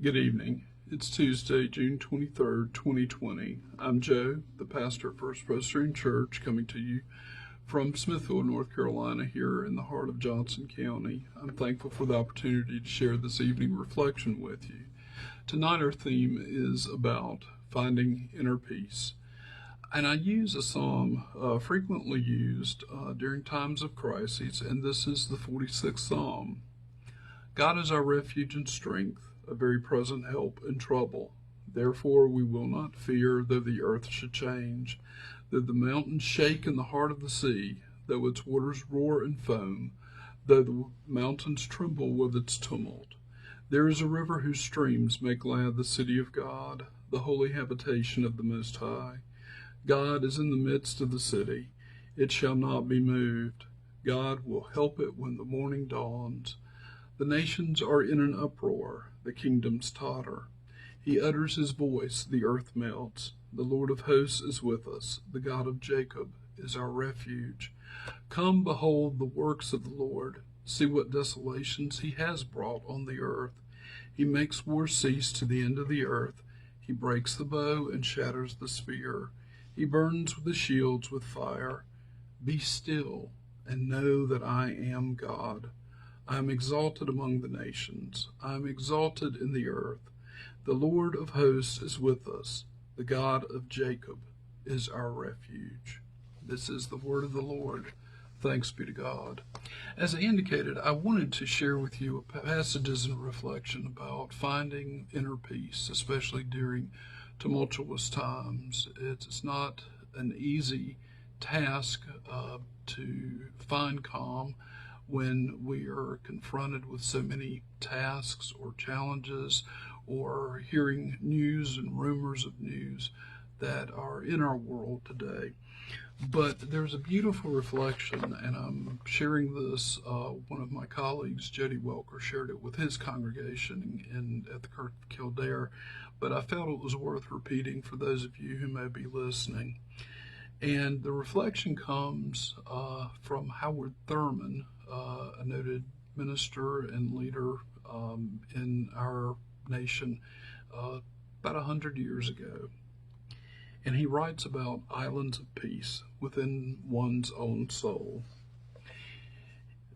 Good evening. It's Tuesday, June 23rd, 2020. I'm Joe, the pastor at First Presbyterian Church, coming to you from Smithville, North Carolina, here in the heart of Johnson County. I'm thankful for the opportunity to share this evening reflection with you. Tonight our theme is about finding inner peace. And I use a psalm frequently used during times of crises, and this is the 46th Psalm. God is our refuge and strength, a very present help in trouble. Therefore we will not fear, though the earth should change, though the mountains shake in the heart of the sea, though its waters roar and foam, though the mountains tremble with its tumult. There is a river whose streams make glad the city of God, the holy habitation of the Most High. God is in the midst of the city. It shall not be moved. God will help it when the morning dawns. The nations are in an uproar, the kingdoms totter. He utters his voice, the earth melts. The Lord of hosts is with us, the God of Jacob is our refuge. Come, behold the works of the Lord. See what desolations he has brought on the earth. He makes war cease to the end of the earth. He breaks the bow and shatters the spear. He burns the shields with fire. Be still and know that I am God. I am exalted among the nations. I am exalted in the earth. The Lord of hosts is with us. The God of Jacob is our refuge. This is the word of the Lord. Thanks be to God. As I indicated, I wanted to share with you passages and reflection about finding inner peace, especially during tumultuous times. It's not an easy task to find calm when we are confronted with so many tasks or challenges, or hearing news and rumors of news that are in our world today. But there's a beautiful reflection, and I'm sharing this. One of my colleagues, Jody Welker, shared it with his congregation at the Kirk of Kildare, but I felt it was worth repeating for those of you who may be listening. And the reflection comes from Howard Thurman, a noted minister and leader in our nation about 100 years ago. And he writes about islands of peace within one's own soul.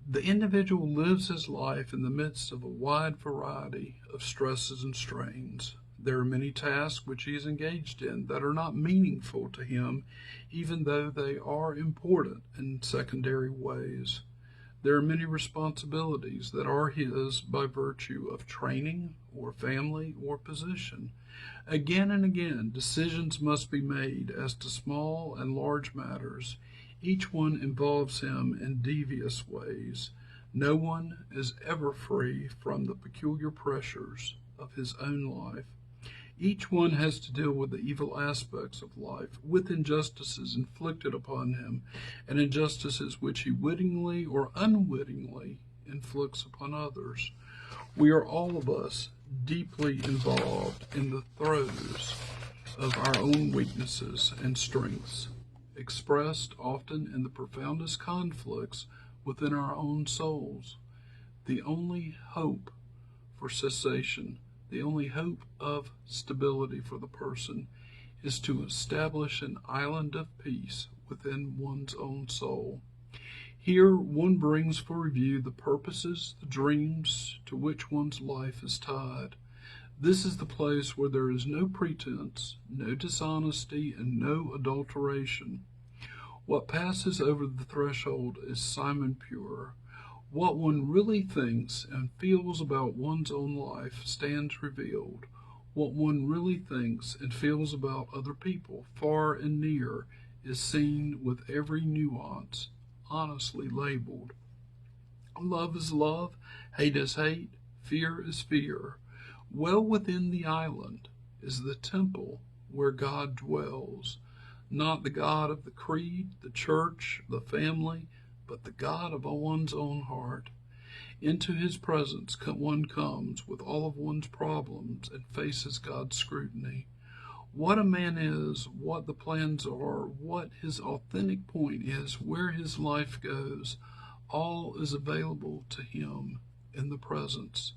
The individual lives his life in the midst of a wide variety of stresses and strains. There are many tasks which he is engaged in that are not meaningful to him, even though they are important in secondary ways. There are many responsibilities that are his by virtue of training or family or position. Again and again, decisions must be made as to small and large matters. Each one involves him in devious ways. No one is ever free from the peculiar pressures of his own life. Each one has to deal with the evil aspects of life, with injustices inflicted upon him, and injustices which he wittingly or unwittingly inflicts upon others. We are all of us deeply involved in the throes of our own weaknesses and strengths, expressed often in the profoundest conflicts within our own souls. The only hope for cessation, the only hope of stability for the person, is to establish an island of peace within one's own soul. Here one brings for review the purposes, the dreams to which one's life is tied. This is the place where there is no pretense, no dishonesty, and no adulteration. What passes over the threshold is simon pure. What one really thinks and feels about one's own life stands revealed. What one really thinks and feels about other people, far and near, is seen with every nuance, honestly labeled. Love is love, hate is hate, fear is fear. Well within the island is the temple where God dwells, not the God of the creed, the church, the family, but the God of one's own heart. Into his presence one comes with all of one's problems and faces God's scrutiny. What a man is, what the plans are, what his authentic point is, where his life goes, all is available to him in the presence.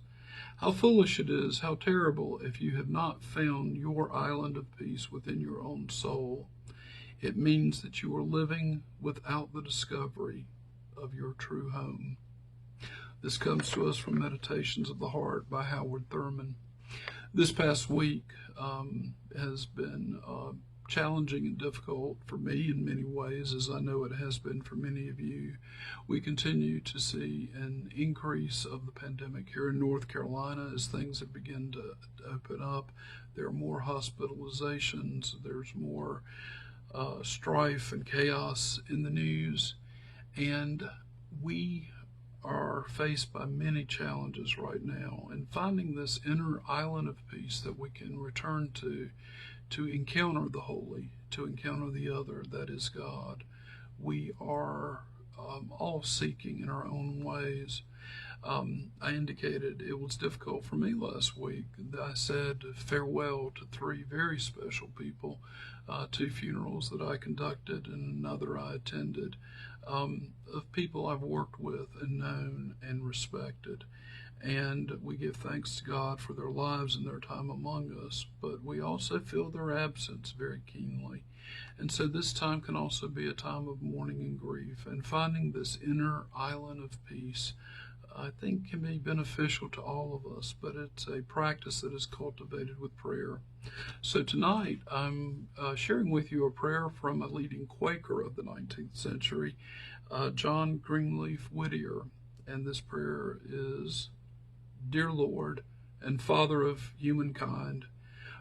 How foolish it is, how terrible, if you have not found your island of peace within your own soul. It means that you are living without the discovery of your true home. This comes to us from Meditations of the Heart by Howard Thurman. This past week has been challenging and difficult for me in many ways, as I know it has been for many of you. We continue to see an increase of the pandemic here in North Carolina as things have begun to open up. There are more hospitalizations, there's more strife and chaos in the news, and we are faced by many challenges right now, and finding this inner island of peace that we can return to encounter the holy, to encounter the other, that is God. We are all seeking in our own ways. I indicated it was difficult for me last week. I said farewell to 3 very special people, 2 funerals that I conducted and another I attended, of people I've worked with and known and respected. And we give thanks to God for their lives and their time among us, but we also feel their absence very keenly. And so this time can also be a time of mourning and grief, and finding this inner island of peace, I think, can be beneficial to all of us, but it's a practice that is cultivated with prayer. So tonight I'm sharing with you a prayer from a leading Quaker of the 19th century, John Greenleaf Whittier, and this prayer is: Dear Lord and Father of humankind,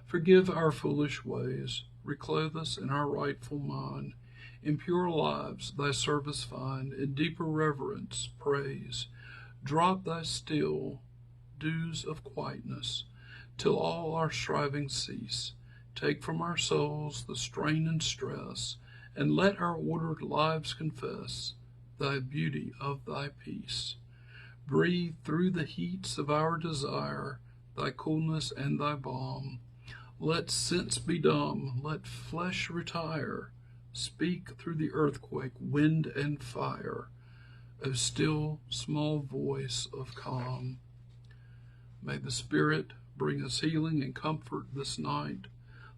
forgive our foolish ways, reclothe us in our rightful mind, in pure lives thy service find, in deeper reverence praise, drop thy still dews of quietness, till all our striving cease, take from our souls the strain and stress, and let our ordered lives confess thy beauty of thy peace. Breathe through the heats of our desire thy coolness and thy balm. Let sense be dumb, let flesh retire. Speak through the earthquake, wind, and fire, O still small voice of calm. May the Spirit bring us healing and comfort this night.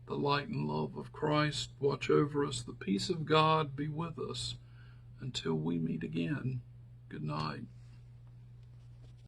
The light and love of Christ watch over us. The peace of God be with us until we meet again. Good night.